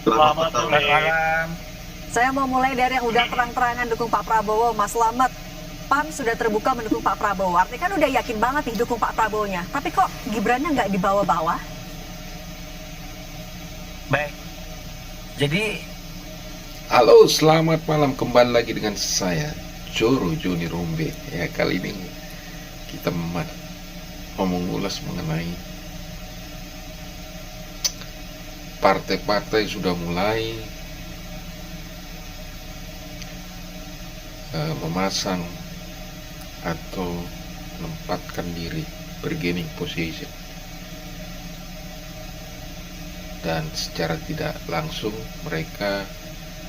Selamat Selamat petang. malam. Saya mau mulai dari yang udah terang-terangan dukung Pak Prabowo, Mas Slamet. PAN sudah terbuka mendukung Pak Prabowo. Artinya kan udah yakin banget nih dukung Pak Prabowo-nya. Tapi kok Gibrannya nggak dibawa-bawa? Baik. Jadi Halo, selamat malam. Kembali lagi dengan saya, Joro Joni Rombe. Ya, kali ini kita mau mengulas mengenai partai-partai sudah mulai memasang atau menempatkan diri bargaining position, dan secara tidak langsung mereka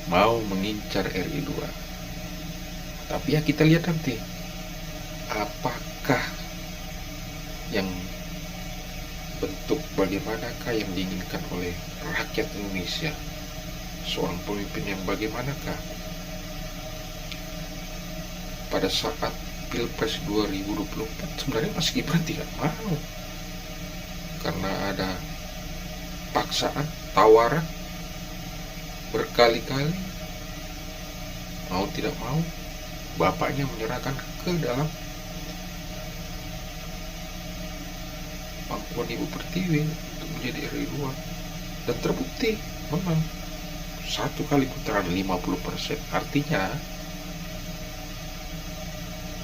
mau mengincar RI 2. Tapi ya kita lihat nanti apakah yang bentuk bagaimanakah yang diinginkan oleh rakyat Indonesia, seorang pemimpin yang bagaimanakah. Pada saat Pilpres 2024 sebenarnya Mas Gibran tidak mau, karena ada paksaan, tawaran berkali-kali, mau tidak mau bapaknya menyerahkan ke dalam pangkuan Ibu Pertiwi untuk menjadi RI 2, dan terbukti memang satu kali putaran 50%. Artinya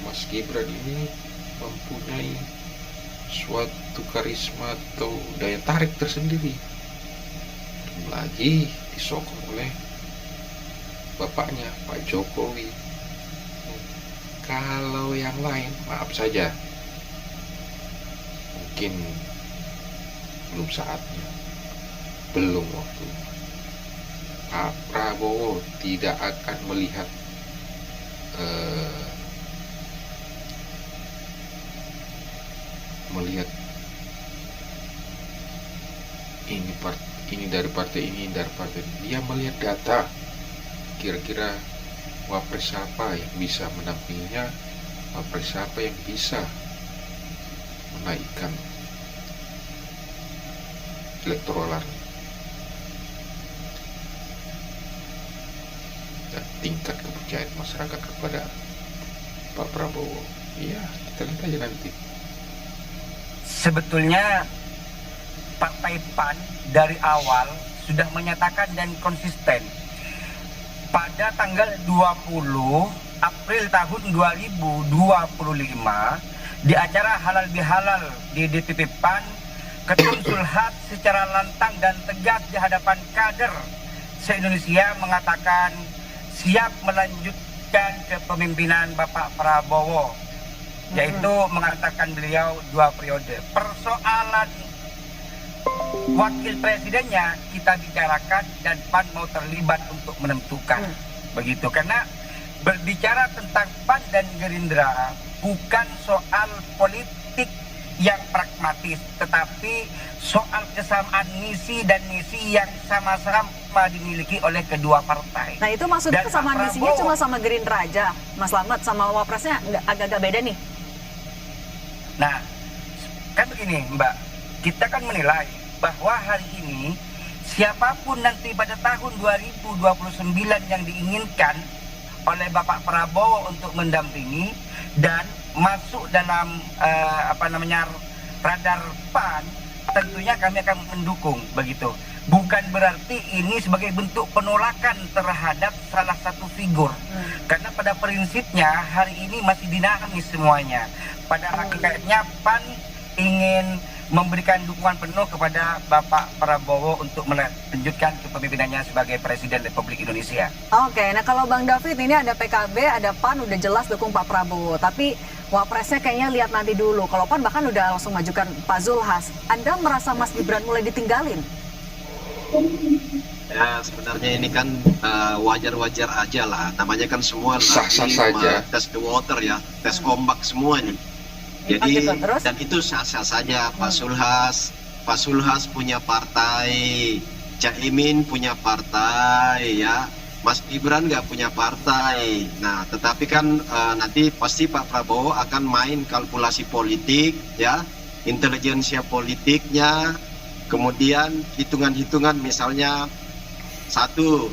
Mas Gibran ini mempunyai suatu karisma atau daya tarik tersendiri, lagi disokong oleh bapaknya Pak Jokowi. Kalau yang lain, maaf saja, mungkin belum saatnya, belum waktunya. Pak Prabowo tidak akan melihat ini dari partai ini, dari partai ini. Dia melihat data, kira-kira wapres siapa yang bisa mendampinginya, wapres siapa yang bisa menaikkan elektoral dan tingkat kepercayaan masyarakat kepada Pak Prabowo. Iya, kita lihat aja nanti. sebetulnya Partai PAN dari awal sudah menyatakan dan konsisten. Pada tanggal 20 April tahun 2025 di acara Halal Bihalal di DPP PAN, Ketum Sulhas secara lantang dan tegas di hadapan kader se-Indonesia mengatakan siap melanjutkan kepemimpinan Bapak Prabowo, yaitu mengatakan beliau 2 periode. Persoalan wakil presidennya kita bicarakan dan PAN mau terlibat untuk menentukan, begitu. Karena berbicara tentang PAN dan Gerindra bukan soal politik yang pragmatis, tetapi soal kesamaan misi dan misi yang sama-sama dimiliki oleh kedua partai. Nah itu maksudnya Dan kesamaan Pak misinya Prabowo- cuma sama Gerindra aja, Mas Slamet, sama wapresnya agak-agak beda nih. Nah, kan begini Mbak, kita kan menilai bahwa hari ini siapapun nanti pada tahun 2029 yang diinginkan oleh Bapak Prabowo untuk mendampingi dan masuk dalam radar PAN, tentunya kami akan mendukung, begitu. Bukan berarti ini sebagai bentuk penolakan terhadap salah satu figur. Karena pada prinsipnya hari ini masih dinamis semuanya. Pada hakikatnya PAN ingin memberikan dukungan penuh kepada Bapak Prabowo untuk melanjutkan kepemimpinannya sebagai Presiden Republik Indonesia. Oke, nah kalau Bang David ini ada PKB, ada PAN udah jelas dukung Pak Prabowo. Tapi wapresnya kayaknya lihat nanti dulu. Kalau PAN bahkan udah langsung majukan Pak Zulhas. Anda merasa Mas Gibran mulai ditinggalin? Ya sebenarnya ini kan wajar-wajar aja lah. Namanya kan semua Sah-sah lagi saja. tes the water ya, tes ombak semua nih. Oh, Jadi gitu. Terus? dan itu sah-sah saja. Pak Zulhas punya partai, Caimin punya partai ya, Mas Gibran nggak punya partai. Nah tetapi kan nanti pasti Pak Prabowo akan main kalkulasi politik ya, intelijensia politiknya, kemudian hitungan-hitungan misalnya Satu,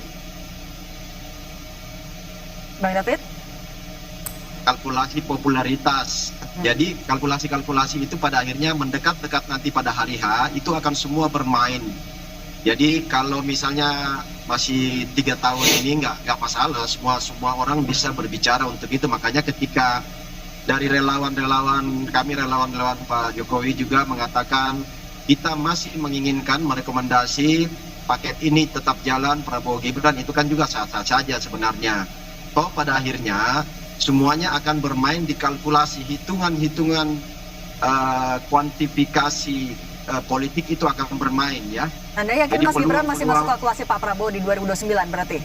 Bang David? kalkulasi popularitas. Jadi kalkulasi-kalkulasi itu pada akhirnya mendekat-dekat nanti pada hari H itu akan semua bermain. Jadi kalau misalnya masih 3 tahun ini nggak masalah, semua orang bisa berbicara untuk itu. Makanya ketika dari relawan-relawan kami, relawan Pak Jokowi juga mengatakan kita masih menginginkan merekomendasi paket ini tetap jalan Prabowo Gibran, itu kan juga sah-sah saja sebenarnya. Toh pada akhirnya semuanya akan bermain di kalkulasi, hitungan-hitungan kuantifikasi politik itu akan bermain ya. Anda yakin Jadi Mas Gibran masih peluang- masuk kalkulasi Pak Prabowo di 2029 berarti?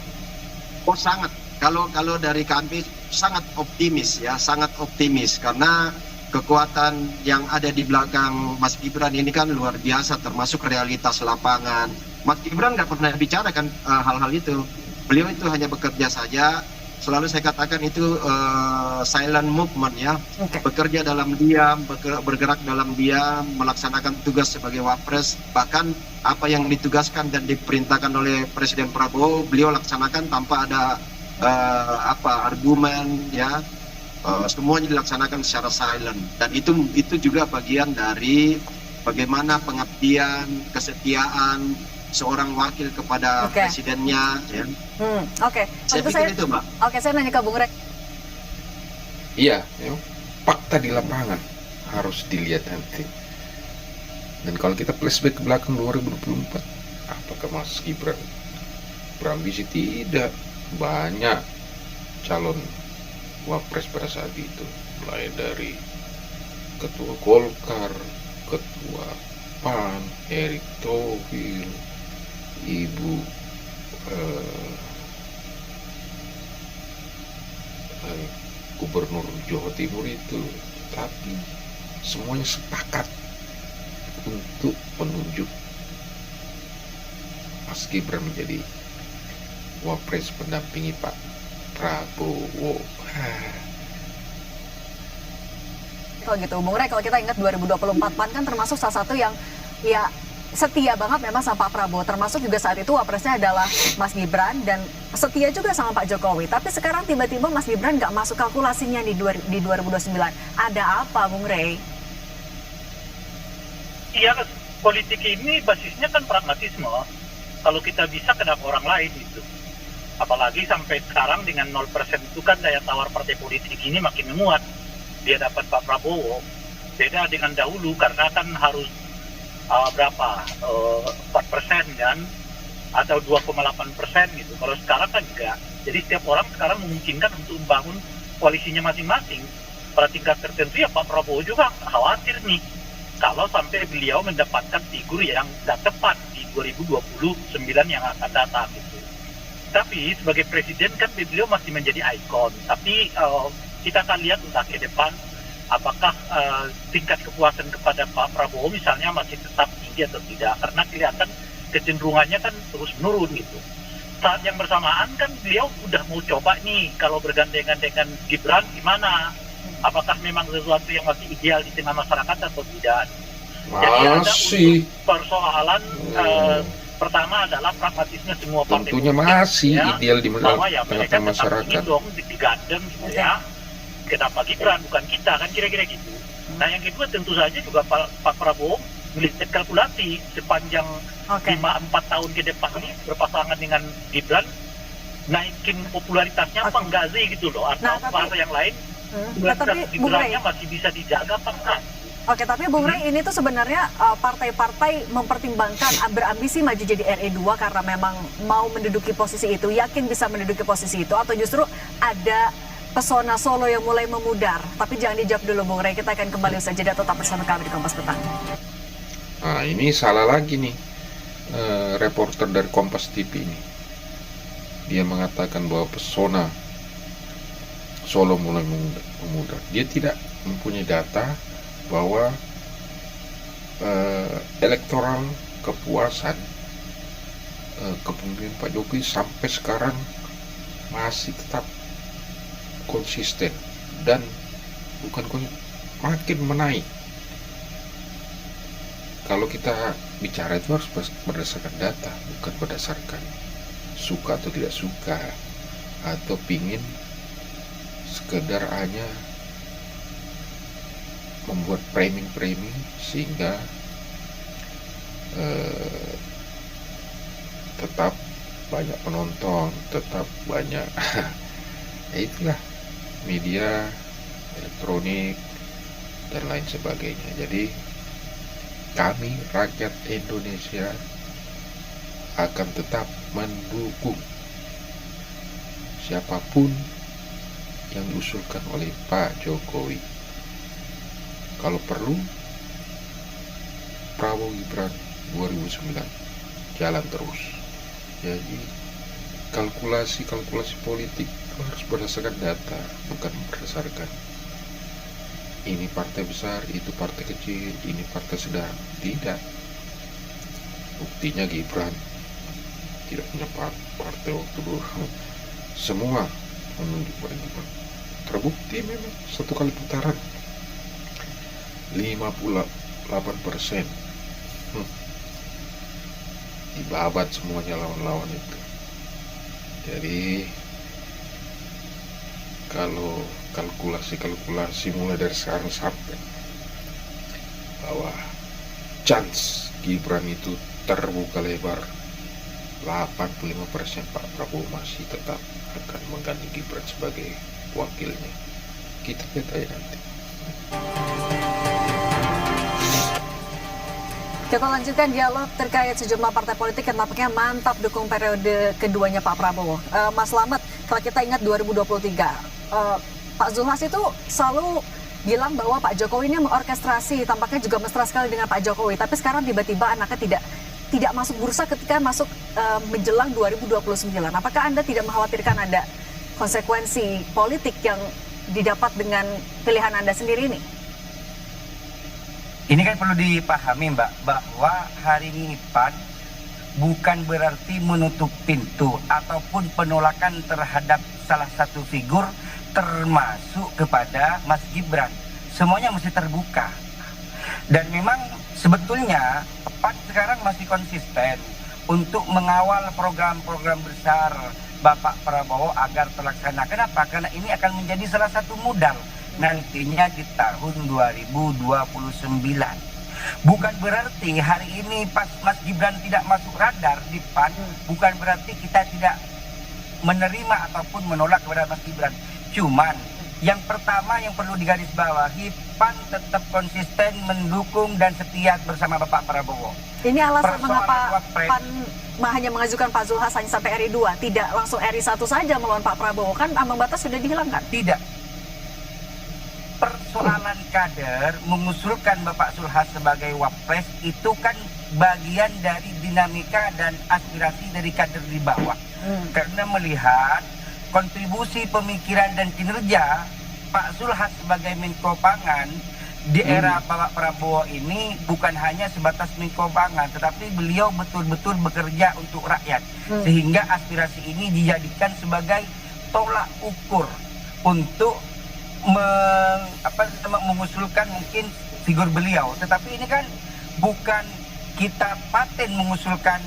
Oh sangat. Kalau dari kami sangat optimis ya, sangat optimis karena kekuatan yang ada di belakang Mas Gibran ini kan luar biasa, termasuk realitas lapangan. Mas Gibran nggak pernah bicara kan hal-hal itu. Beliau itu hanya bekerja saja. Selalu saya katakan itu silent movement ya, Oke. bekerja dalam diam, bergerak dalam diam, melaksanakan tugas sebagai wapres. Bahkan apa yang ditugaskan dan diperintahkan oleh Presiden Prabowo, beliau laksanakan tanpa ada argumen ya. Semuanya dilaksanakan secara silent, dan itu juga bagian dari bagaimana pengabdian, kesetiaan seorang wakil kepada Oke. presidennya ya. Oke. Saya Tentu pikir itu, Mbak. Oke, saya nanya ke Bung Rey. Iya, ya, fakta di lapangan harus dilihat nanti. Dan kalau kita flashback ke belakang 2024, apakah Mas Gibran berambisi? Tidak. Banyak calon wapres pada saat itu, mulai dari Ketua Golkar, Ketua PAN, Erick Thohir, Ibu Gubernur Jawa Timur itu, tapi semuanya sepakat untuk menunjuk Mas Gibran menjadi wapres pendampingi Pak Prabowo. Kalau gitu, Bung Rey, kalau kita ingat 2024 PAN kan termasuk salah satu yang ya setia banget memang sama Pak Prabowo, termasuk juga saat itu wapresnya adalah Mas Gibran dan setia juga sama Pak Jokowi. Tapi sekarang tiba-tiba Mas Gibran nggak masuk kalkulasinya di 2029. Ada apa, Bung Rey? Iya, politik ini basisnya kan pragmatisme. Kalau kita bisa, kenapa orang lain itu? Apalagi sampai sekarang dengan 0% itu kan daya tawar partai politik ini makin menguat. Dia dapat Pak Prabowo, beda dengan dahulu karena kan harus 4% kan, atau 2,8% gitu. Kalau sekarang kan enggak. Jadi setiap orang sekarang memungkinkan untuk membangun koalisinya masing-masing. Pada tingkat tertentu ya Pak Prabowo juga khawatir nih kalau sampai beliau mendapatkan figur yang tidak tepat di 2029 yang akan datang gitu. Tapi sebagai presiden kan beliau masih menjadi ikon. Tapi kita akan lihat entah ke depan apakah tingkat kepuasan kepada Pak Prabowo misalnya masih tetap tinggi atau tidak, karena kelihatan kecenderungannya kan terus menurun gitu. Saat yang bersamaan kan beliau udah mau coba nih kalau bergandengan dengan Gibran gimana, apakah memang sesuatu yang masih ideal di tengah masyarakat atau tidak. Jadi ada Masih, untuk persoalan pertama adalah pragmatisme semua partai tentunya politik, masih ya, ideal di bahwa ya mereka tengah-tengah tetap ingin masyarakat. dong digandeng gitu ya. Kenapa Gibran bukan kita, kan kira-kira gitu. Nah yang kedua tentu saja juga Pak Prabowo melihat kalkulasi sepanjang 5-4 tahun ke depan ini berpasangan dengan Gibran, naikin popularitasnya apa enggak sih gitu loh, atau partai yang lain popularitas Gibrannya masih bisa dijaga apa enggak. Oke, tapi Bung Rey, ini tuh sebenarnya partai-partai mempertimbangkan berambisi maju jadi RE2 karena memang mau menduduki posisi itu, yakin bisa menduduki posisi itu, atau justru ada pesona Solo yang mulai memudar? Tapi jangan dijawab dulu, Bung Rey, kita akan kembali usai jeda, tetap bersama kami di Kompas Petang. Nah ini salah lagi nih reporter dari Kompas TV ini. Dia mengatakan bahwa pesona Solo mulai memudar. Dia tidak mempunyai data bahwa elektoral kepuasan kepemimpinan Pak Jokowi sampai sekarang masih tetap konsisten dan makin menaik. Kalau kita bicara itu harus berdasarkan data, bukan berdasarkan suka atau tidak suka, atau pingin sekedar hanya membuat framing sehingga tetap banyak penonton, tetap banyak ya itulah media elektronik dan lain sebagainya. Jadi kami rakyat Indonesia akan tetap mendukung siapapun yang diusulkan oleh Pak Jokowi. Kalau perlu Prabowo Gibran 2009 jalan terus. Jadi kalkulasi politik itu harus berdasarkan data, bukan berdasarkan ini partai besar, itu partai kecil, ini partai sedang. Tidak. Buktinya Gibran tidak punya partai waktu dulu. Semua menunjuk pada Gibran. Terbukti memang satu kali putaran 58%. Dibabat semuanya lawan-lawan itu. Jadi kalau kalkulasi mulai dari sekarang sampai bahwa chance Gibran itu terbuka lebar 85%, Pak Prabowo masih tetap akan mengganti Gibran sebagai wakilnya. Kita lihat aja nanti. Kita lanjutkan dialog terkait sejumlah partai politik yang tampaknya mantap dukung periode keduanya Pak Prabowo. Mas Slamet, kalau kita ingat 2023, Pak Zulhas itu selalu bilang bahwa Pak Jokowi ini mengorkestrasi, tampaknya juga mesra sekali dengan Pak Jokowi. Tapi sekarang tiba-tiba anaknya tidak masuk bursa ketika masuk menjelang 2029. Apakah Anda tidak mengkhawatirkan ada konsekuensi politik yang didapat dengan pilihan Anda sendiri ini? Ini kan perlu dipahami Mbak, bahwa hari ini PAN bukan berarti menutup pintu ataupun penolakan terhadap salah satu figur termasuk kepada Mas Gibran. Semuanya mesti terbuka. Dan memang sebetulnya PAN sekarang masih konsisten untuk mengawal program-program besar Bapak Prabowo agar terlaksana. Kenapa? Karena ini akan menjadi salah satu modal nantinya di tahun 2029. Bukan berarti hari ini pas Mas Gibran tidak masuk radar di PAN, bukan berarti kita tidak menerima ataupun menolak kepada Mas Gibran. Cuman yang pertama yang perlu digarisbawahi, PAN tetap konsisten mendukung dan setia bersama Bapak Prabowo. Ini alasan Persoalan mengapa Wapres. PAN hanya mengajukan Pak Zulhas hanya sampai RI 2, tidak langsung RI 1 saja melawan Pak Prabowo, kan ambang batas sudah dihilangkan? Tidak. Persoalan kader mengusulkan Bapak Zulhas sebagai Wapres itu kan bagian dari dinamika dan aspirasi dari kader di bawah. Karena melihat kontribusi pemikiran dan kinerja Pak Zulhas sebagai Menko Pangan di era Bapak Prabowo ini bukan hanya sebatas Menko Pangan, tetapi beliau betul-betul bekerja untuk rakyat. Sehingga aspirasi ini dijadikan sebagai tolak ukur untuk mengusulkan mungkin figur beliau. Tetapi ini kan bukan kita paten mengusulkan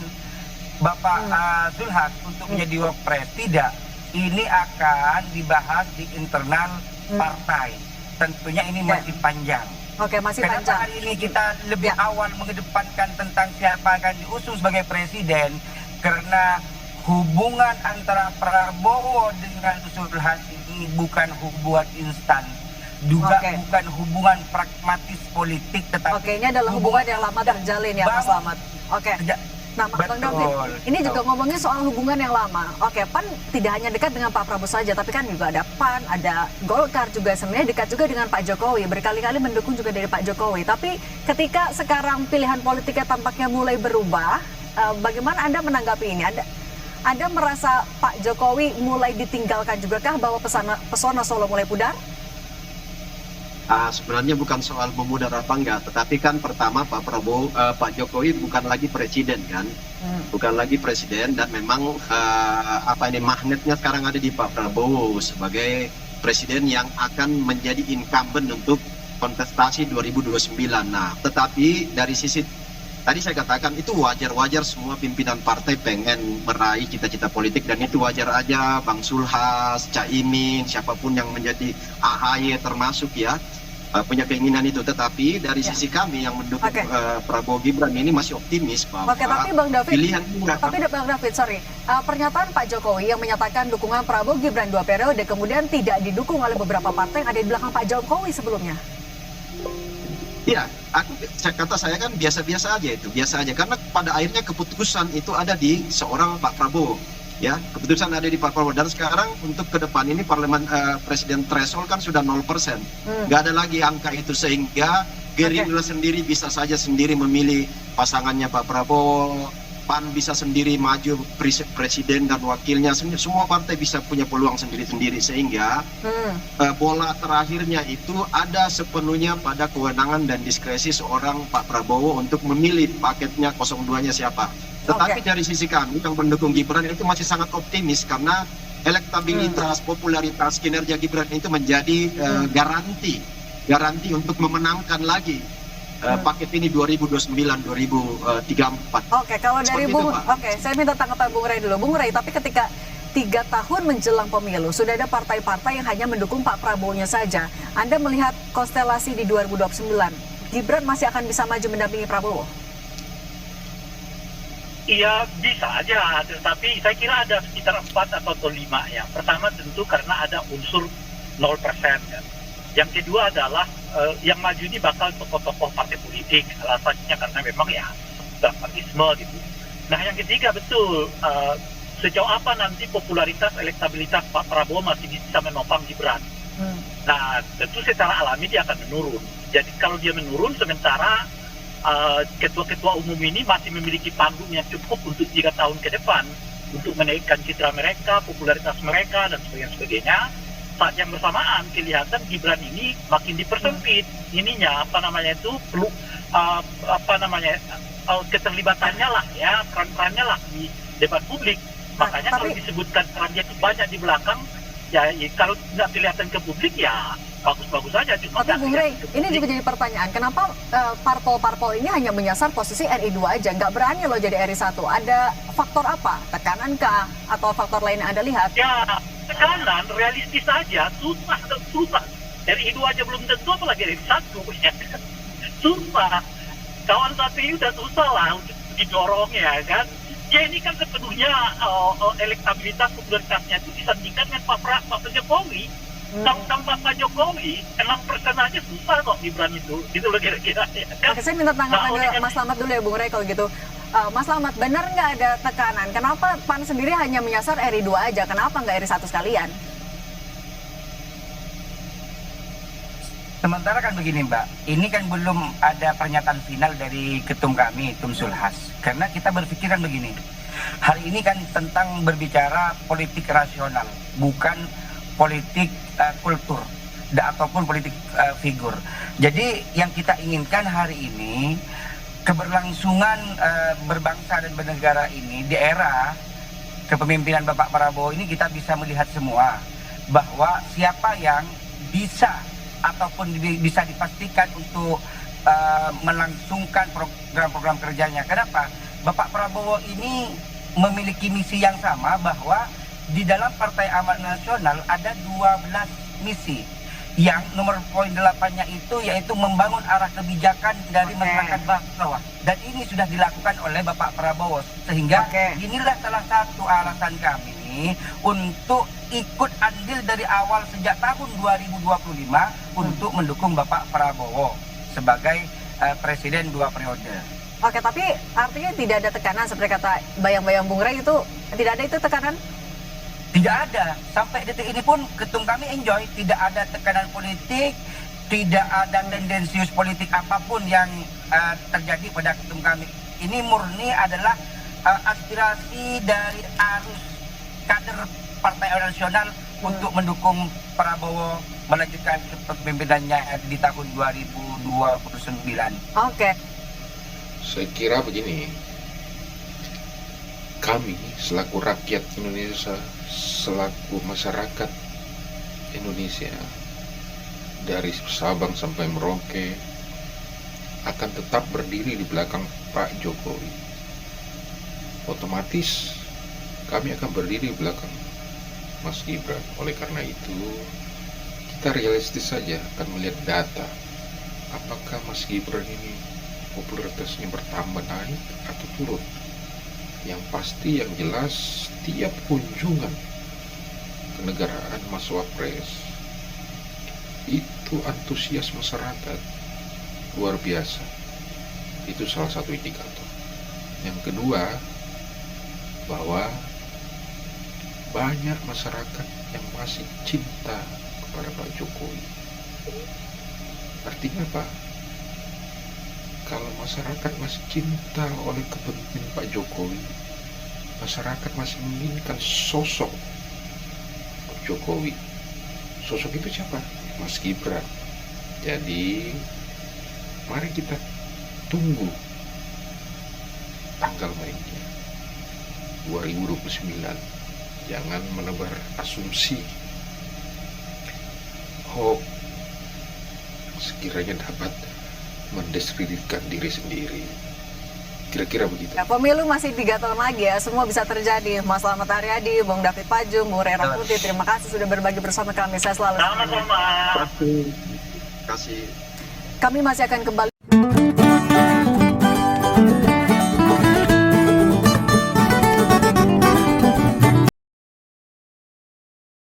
Bapak Zulhas untuk menjadi Wapres. Tidak. Ini akan dibahas di internal partai. Tentunya ini masih panjang. Oke, masih Kenapa panjang. hari ini kita lebih awal mengedepankan tentang siapa akan diusung sebagai presiden? Karena hubungan antara Prabowo dengan Zulhas ini bukan hubungan instan, juga bukan hubungan pragmatis politik, tetapi Oke, ini adalah hubungan yang lama terjalin ya Mas Slamet. Oke. Nah, Bang David, ini juga ngomongin soal hubungan yang lama. Oke, PAN tidak hanya dekat dengan Pak Prabowo saja, tapi kan juga ada PAN, ada Golkar juga sebenarnya dekat juga dengan Pak Jokowi, berkali-kali mendukung juga dari Pak Jokowi. Tapi ketika sekarang pilihan politiknya tampaknya mulai berubah, bagaimana Anda menanggapi ini? Anda merasa Pak Jokowi mulai ditinggalkan juga kah bahwa pesona Solo mulai pudar? Sebenarnya bukan soal memudar apa enggak, tetapi kan pertama Pak Jokowi bukan lagi presiden kan, bukan lagi presiden, dan memang magnetnya sekarang ada di Pak Prabowo sebagai presiden yang akan menjadi incumbent untuk kontestasi 2029. Nah, tetapi dari sisi tadi saya katakan itu wajar-wajar, semua pimpinan partai pengen meraih cita-cita politik, dan itu wajar aja. Bang Zulhas, Caimin, siapapun yang menjadi AHY termasuk ya, punya keinginan itu. Tetapi dari sisi kami yang mendukung Prabowo Gibran ini masih optimis bahwa tapi Bang David, pilihan ini Bang David, pernyataan Pak Jokowi yang menyatakan dukungan Prabowo Gibran 2 periode kemudian tidak didukung oleh beberapa partai yang ada di belakang Pak Jokowi sebelumnya. ya, saya kan biasa-biasa aja, itu biasa aja, karena pada akhirnya keputusan itu ada di seorang Pak Prabowo. Ya, keputusan ada di Pak Prabowo, dan sekarang untuk ke depan ini presiden threshold kan sudah 0%. Nggak ada lagi angka itu, sehingga Gerindra sendiri bisa saja sendiri memilih pasangannya Pak Prabowo, PAN bisa sendiri maju presiden dan wakilnya, semua partai bisa punya peluang sendiri-sendiri, sehingga bola terakhirnya itu ada sepenuhnya pada kewenangan dan diskresi seorang Pak Prabowo untuk memilih paketnya 02-nya siapa. Tetapi dari sisi kami yang mendukung Gibran itu masih sangat optimis, karena elektabilitas, popularitas, kinerja Gibran itu menjadi garanti untuk memenangkan lagi paket ini 2029-2034. Oke, kalau dari saya minta tanggapan Bung Rey dulu. Bung Rey, tapi ketika 3 tahun menjelang pemilu sudah ada partai-partai yang hanya mendukung Pak Prabowo-nya saja. Anda melihat konstelasi di 2029, Gibran masih akan bisa maju mendampingi Prabowo? Iya, bisa aja, tetapi saya kira ada sekitar 4 atau 5 ya. Pertama tentu karena ada unsur 0% kan. Yang kedua adalah yang maju ini bakal tokoh-tokoh partai politik, alasannya karena memang ya pragmatisme gitu. Nah yang ketiga betul, sejauh apa nanti popularitas, elektabilitas Pak Prabowo masih bisa menopang Gibran. Nah tentu secara alami dia akan menurun. Jadi kalau dia menurun sementara ketua-ketua umum ini masih memiliki panggung yang cukup untuk 3 tahun ke depan untuk menaikkan citra mereka, popularitas mereka dan sebagainya. Saat yang bersamaan kelihatan Gibran ini makin dipersempit ininya keterlibatannya lah ya, peran-perannya lah di debat publik. Makanya kalau disebutkan perannya itu banyak di belakang ya, kalau nggak kelihatan ke publik ya bagus-bagus saja. Tapi Bung Rey, ini juga jadi pertanyaan, kenapa parpol-parpol ini hanya menyasar posisi RI 2 aja, nggak berani loh jadi RI 1? Ada faktor apa? Tekanan kah? Atau faktor lain yang Anda lihat? Ya, tekanan realistis saja, susah. RI 2 aja belum tentu, apalagi RI 1. Ya. Susah. Kawan satu ini udah susah lah untuk didorong ya kan. Ya ini kan sepenuhnya elektabilitas, popularitasnya itu disandingkan dengan Pak Jokowi. Tanpa Pak Jokowi, 6% aja susah kok Gibran itu. Gitu loh kira-kira. Ya. Oke, saya minta tanggapan Mas Slamet dulu ya Bung Rey kalau gitu. Mas Slamet, benar nggak ada tekanan? Kenapa PAN sendiri hanya menyasar RI 2 aja? Kenapa nggak RI 1 sekalian? Sementara kan begini Mbak, ini kan belum ada pernyataan final dari ketum kami, Tum Zulhas. Karena kita berpikiran begini, hari ini kan tentang berbicara politik rasional, bukan politik kultur ataupun politik figur. Jadi yang kita inginkan hari ini, keberlangsungan berbangsa dan bernegara ini di era kepemimpinan Bapak Prabowo ini kita bisa melihat semua bahwa siapa yang bisa ataupun bisa dipastikan untuk melangsungkan program-program kerjanya. Kenapa? Bapak Prabowo ini memiliki misi yang sama, bahwa di dalam Partai Amanat Nasional ada 12 misi. Yang nomor poin 8-nya itu yaitu membangun arah kebijakan dari masyarakat bawah. Dan ini sudah dilakukan oleh Bapak Prabowo. Sehingga inilah salah satu alasan kami untuk ikut andil dari awal sejak tahun 2025 untuk mendukung Bapak Prabowo sebagai presiden 2 periode. Oke, tapi artinya tidak ada tekanan seperti kata bayang-bayang Bung Rey itu, tidak ada itu tekanan? Tidak ada. Sampai detik ini pun ketum kami enjoy. Tidak ada tekanan politik, tidak ada tendensius politik apapun yang terjadi pada ketum kami. Ini murni adalah aspirasi dari arus kader Partai Amanat Nasional untuk mendukung Prabowo melanjutkan kepemimpinannya di tahun 2029. Oke. Saya kira begini, kami selaku rakyat Indonesia, selaku masyarakat Indonesia, dari Sabang sampai Merauke, akan tetap berdiri di belakang Pak Jokowi. Otomatis kami akan berdiri di belakang Mas Gibran. Oleh karena itu, kita realistis saja akan melihat data. Apakah Mas Gibran ini popularitasnya bertambah naik atau turun? Yang pasti, yang jelas, setiap kunjungan kenegaraan Mas Wapres itu antusias masyarakat luar biasa. Itu salah satu indikator. Yang kedua, bahwa banyak masyarakat yang masih cinta kepada Pak Jokowi. Artinya apa? Kalau masyarakat masih cinta oleh kepemimpinan Pak Jokowi, masyarakat masih menginginkan sosok Pak Jokowi. Sosok itu siapa? Mas Gibran. Jadi, mari kita tunggu tanggal mainnya 2029. Jangan menebar asumsi hoax sekiranya dapat mendiskreditkan diri sendiri. Kira-kira begitu. Ya, pemilu masih 3 tahun lagi ya, semua bisa terjadi. Mas Slamet Haryadi, Bung David Pajung, Bung Ray Rangkuti, terima kasih sudah berbagi bersama kami. Saya selalu. Sama-sama. Kasih. Kami masih akan kembali